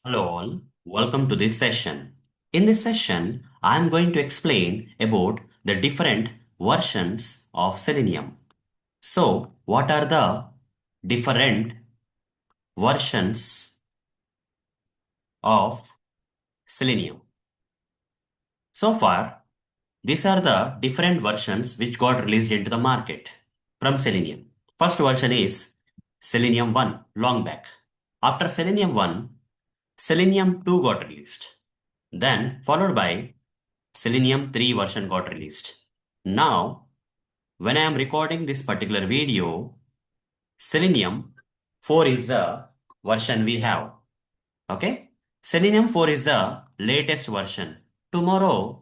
Hello all, welcome to this session. In this session, I am going to explain about the different versions of Selenium. So, what are the different versions of Selenium? So far, these are the different versions which got released into the market from Selenium. First version is Selenium 1 long back. After Selenium 1, Selenium 2 got released. Then followed by Selenium 3 version got released. Now, when I am recording this particular video, Selenium 4 is the version we have. Okay? Selenium 4 is the latest version. Tomorrow,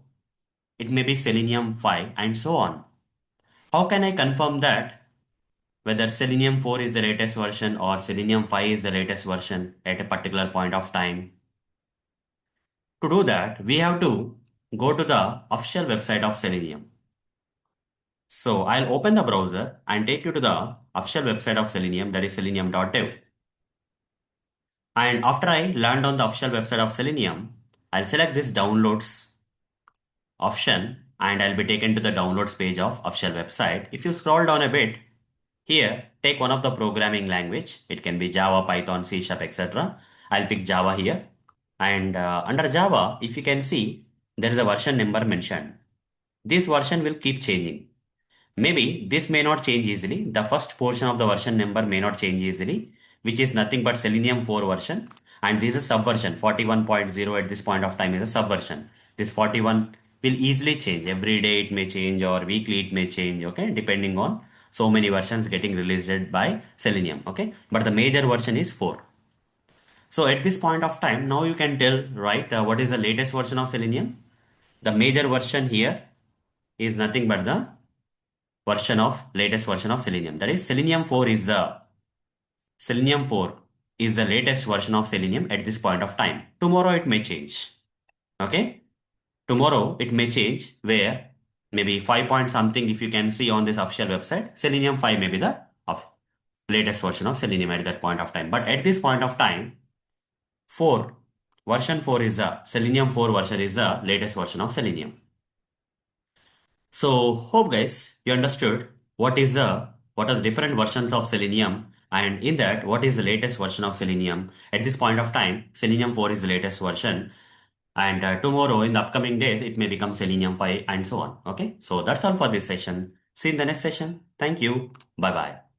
it may be Selenium 5 and so on. How can I confirm that whether Selenium 4 is the latest version or Selenium 5 is the latest version at a particular point of time? To do that, we have to go to the official website of Selenium. So I'll open the browser and take you to the official website of Selenium, that is selenium.dev. And after I land on the official website of Selenium, I'll select this downloads option and I'll be taken to the downloads page of official website. If you scroll down a bit, here take one of the programming language. It can be Java, Python, C Sharp, etc. I'll pick Java here. And under Java, if you can see, there is a version number mentioned. This version will keep changing. Maybe this may not change easily. The first portion of the version number may not change easily, which is nothing but Selenium 4 version. And this is subversion 41.0 at this point of time is a subversion. This 41 will easily change. Every day it may change or weekly it may change, okay, depending on so many versions getting released by Selenium, okay. But the major version is 4. So at this point of time, now you can tell, right, what is the latest version of Selenium? The major version here is nothing but the latest version of Selenium. That is Selenium 4 is the latest version of Selenium at this point of time. Tomorrow it may change. Okay? Tomorrow it may change where maybe 5 point something if you can see on this official website. Selenium 5 may be the latest version of Selenium at that point of time. But at this point of time, 4 version 4 is the Selenium 4 version is the latest version of Selenium. So hope guys you understood what are the different versions of Selenium, and in that what is the latest version of Selenium. At this point of time, Selenium 4 is the latest version, and tomorrow in the upcoming days it may become Selenium 5 and so on. Okay, so that's all for this session. See you in the next session. Thank you. Bye bye.